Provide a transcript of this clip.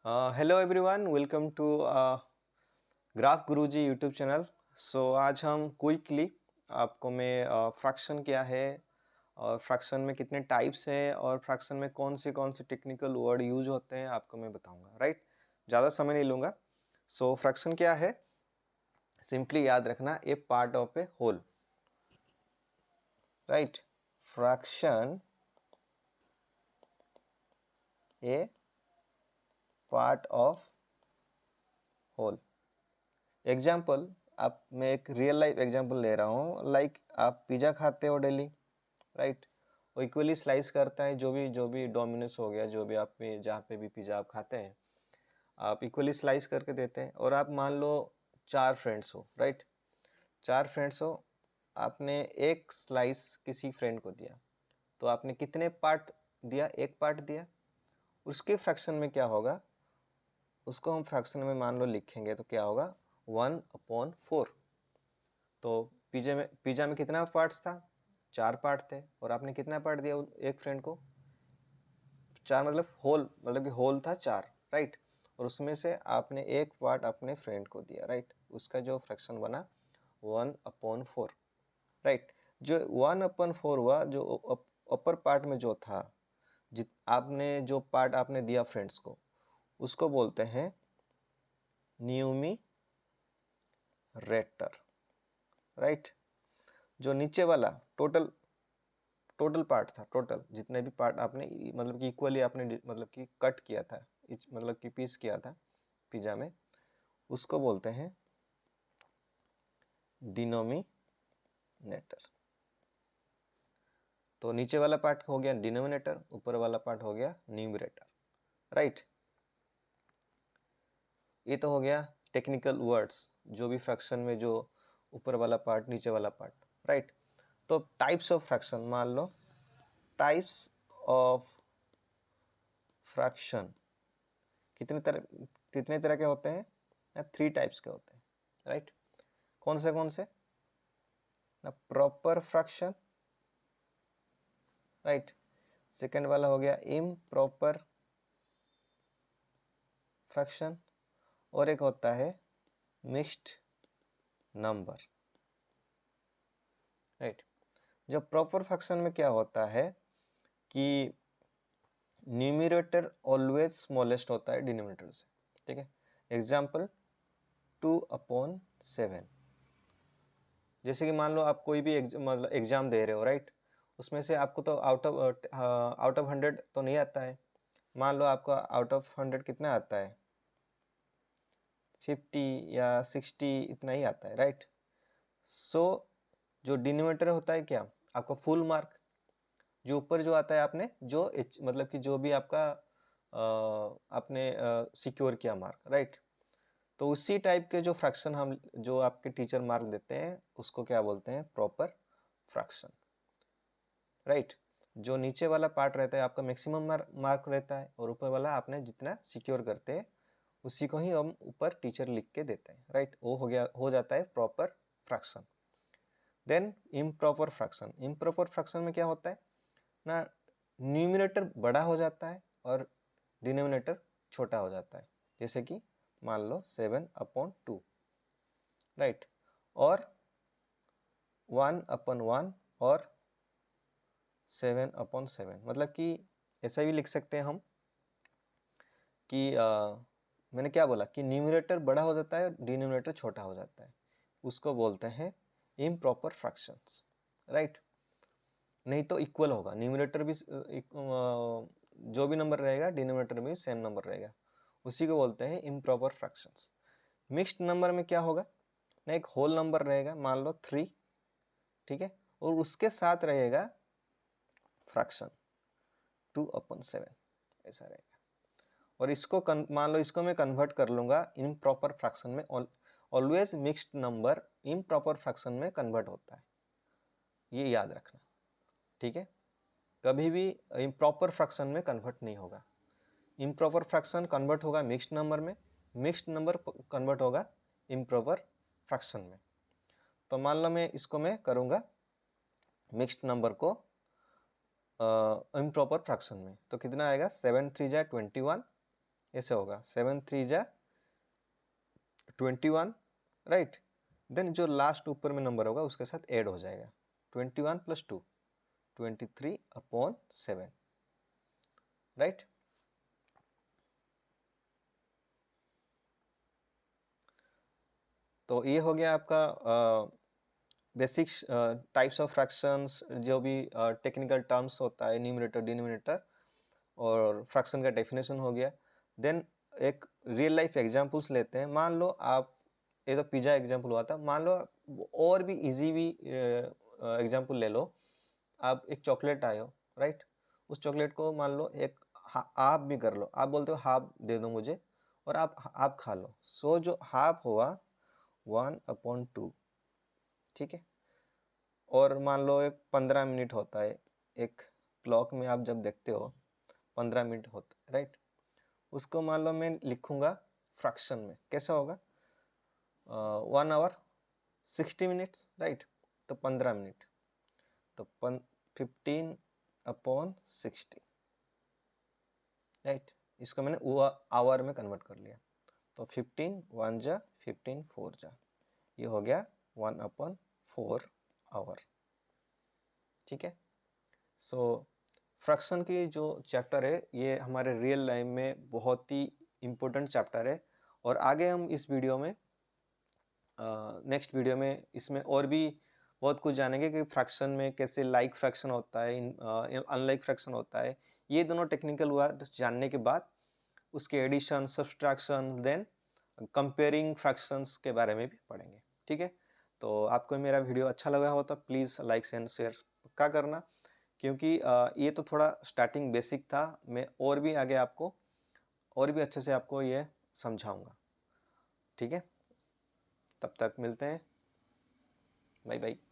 Hello everyone, welcome to graph Guruji YouTube channel. So आज हम quickly आपको मैं फ्रैक्शन क्या है और फ्रैक्शन में कितने टाइप्स हैं और फ्रैक्शन में कौन से टेक्निकल वर्ड यूज होते हैं आपको मैं बताऊंगा। राइट, ज़्यादा समय नहीं लूँगा। सो फ्रैक्शन क्या है, सिंपली याद रखना, a part of a whole. Right, fraction a part of whole. Example, आप मैं एक रियल लाइफ एग्जाम्पल ले रहा हूँ। लाइक आप पिज़्ज़ा खाते हो डेली, राइट। वो इक्वली स्लाइस करता है, जो भी डोमिनोस हो गया, जो भी आप पे जहाँ पे भी पिज़्ज़ा आप खाते हैं, आप इक्वली स्लाइस करके देते हैं। और आप मान लो 4 फ्रेंड्स हो, राइट। 4 फ्रेंड्स हो, आपने एक स्लाइस किसी फ्रेंड को दिया, तो आपने कितने पार्ट दिया? एक पार्ट दिया। उसके फ्रैक्शन में क्या होगा, उसको हम फ्रैक्शन में मान लो लिखेंगे तो क्या होगा, 1/4। तो पिज़्ज़ा में कितना पार्ट्स था? 4 पार्ट थे। और आपने कितना पार्ट दिया एक फ्रेंड को? 4, मतलब होल, मतलब कि होल था 4, राइट। और उसमें से आपने एक पार्ट अपने फ्रेंड को दिया, राइट। उसका जो फ्रैक्शन बना 1/4, राइट। जो 1/4 हुआ, जो अपर पार्ट में जो था, आपने जो पार्ट आपने दिया फ्रेंड्स को, उसको बोलते हैं न्यूमिरेटर, राइट। जो नीचे वाला टोटल पार्ट था, टोटल जितने भी पार्ट आपने मतलब कि इक्वली आपने मतलब कि कट किया था, मतलब कि पीस किया था पिज़्ज़ा में, उसको बोलते हैं डिनोमिनेटर। तो नीचे वाला पार्ट हो गया डिनोमिनेटर, ऊपर वाला पार्ट हो गया न्यूमरेटर, राइट। ये तो हो गया टेक्निकल वर्ड्स, जो भी फ्रैक्शन में जो ऊपर वाला पार्ट नीचे वाला पार्ट, राइट। तो टाइप्स ऑफ फ्रैक्शन मान लो, टाइप्स ऑफ फ्रैक्शन कितने तरह के होते हैं? या 3 टाइप्स के होते हैं, राइट। कौन से? Proper fraction, right. सेकंड वाला हो गया इम्प्रॉपर फ्रैक्शन, और एक होता है मिक्स्ड नंबर, राइट। जब प्रॉपर फ्रैक्शन में क्या होता है कि न्यूमरेटर ऑलवेज स्मॉलेस्ट होता है डिनोमिनेटर से, ठीक है। एग्जाम्पल 2/7। जैसे कि मान लो आप कोई भी मतलब एग्जाम दे रहे हो, राइट। उसमें से आपको तो आउट ऑफ 100 तो नहीं आता है। मान लो आपका आउट ऑफ 100 कितना आता है, 50 या 60, इतना ही आता है, राइट। सो जो डिनोमिनेटर होता है क्या, आपका फुल मार्क, जो ऊपर जो आता है आपने जो मतलब कि जो भी आपका आपने सिक्योर किया मार्क, राइट। तो उसी टाइप के जो फ्रैक्शन हम जो आपके टीचर मार्क देते हैं, उसको क्या बोलते हैं? Proper fraction, right. जो नीचे वाला पार्ट रहता है आपका मैक्सिमम मार्क रहता है, और ऊपर वाला आपने जितना सिक्योर करते हैं उसी को ही हम ऊपर टीचर लिख के देते हैं, राइट। वो हो जाता है proper fraction. Then improper fraction. Improper fraction में क्या होता है ना, न्यूमरेटर बड़ा हो जाता है और डिनोमिनेटर छोटा हो जाता है। जैसे कि मान लो 7/2, राइट। और 1/1 और 7/7, मतलब कि ऐसा भी लिख सकते हैं हम कि मैंने क्या बोला कि न्यूमरेटर बड़ा हो जाता है, डिनोमिनेटर छोटा हो जाता है, उसको बोलते हैं इम्प्रॉपर फ्रैक्शंस, राइट। नहीं तो इक्वल होगा, न्यूमरेटर भी जो भी नंबर रहेगा डिनोमिनेटर में भी सेम नंबर रहेगा, उसी को बोलते हैं इम्प्रॉपर फ्रैक्शंस। मिक्स्ड नंबर में क्या होगा ना, एक होल नंबर रहेगा, मान लो 3, ठीक है, और उसके साथ रहेगा फ्रैक्शन 2/7, ऐसा रहेगा। और इसको मान लो इसको मैं कन्वर्ट कर लूंगा इम्प्रॉपर फ्रैक्शन में। Always mixed number improper fraction में कन्वर्ट होता है, ये याद रखना, ठीक है। कभी भी इम्प्रॉपर फ्रैक्शन में कन्वर्ट नहीं होगा। इम्प्रॉपर फ्रैक्शन कन्वर्ट होगा मिक्स्ड नंबर में, मिक्स्ड नंबर कन्वर्ट होगा इम्प्रॉपर फ्रैक्शन में। तो मान लो मैं इसको मैं करूँगा मिक्स्ड नंबर को इम्प्रॉपर फ्रैक्शन में, तो कितना आएगा, 7 3 जा 21, ऐसे होगा 7 3 जा 21, राइट। देन जो लास्ट ऊपर में नंबर होगा उसके साथ ऐड हो जाएगा 21 + 2 23/7, राइट। तो ये हो गया आपका बेसिक्स टाइप्स ऑफ फ्रैक्शंस, जो भी टेक्निकल टर्म्स होता है, न्यूमरेटर डिनोमिनेटर, और फ्रैक्शन का डेफिनेशन हो गया। देन एक रियल लाइफ एग्जांपल्स लेते हैं। मान लो आप, ये तो पिज्जा एग्जांपल हुआ था, मान लो और भी इजी भी एग्जांपल ले लो। आप एक चॉकलेट आए हो, राइट। उस चॉकलेट को मान लो एक हाफ भी कर लो, आप बोलते हो हाफ दे दो मुझे, और आप खा लो। सो जो हाफ हुआ 1/2, ठीक है। और मान लो एक 15 मिनट होता है, एक क्लॉक में आप जब देखते हो 15 मिनट होता है, राइट। उसको मान लो मैं लिखूंगा फ्रैक्शन में, कैसा होगा? 1 आवर 60 मिनट्स, राइट। तो 15 मिनट, तो 15/60, राइट। इसको मैंने आवर में कन्वर्ट कर लिया, तो 15 1 जा 15 4 जा, ये हो गया 1/4 आवर, ठीक है। सो फ्रैक्शन की जो चैप्टर है ये हमारे रियल लाइफ में बहुत ही इम्पोर्टेंट चैप्टर है। और आगे हम इस वीडियो में, नेक्स्ट वीडियो में, इसमें और भी बहुत कुछ जानेंगे कि फ्रैक्शन में कैसे लाइक फ्रैक्शन होता है, अनलाइक फ्रैक्शन होता है। ये दोनों टेक्निकल वर्ड जानने के बाद उसके addition, subtraction, then comparing fractions के बारे में भी पढ़ेंगे, ठीक है। तो आपको मेरा वीडियो अच्छा लगा हो तो प्लीज़ लाइक एंड शेयर पक्का करना, क्योंकि ये तो थोड़ा स्टार्टिंग बेसिक था। मैं और भी आगे आपको और भी अच्छे से आपको ये समझाऊंगा, ठीक है। तब तक मिलते हैं, बाय बाय।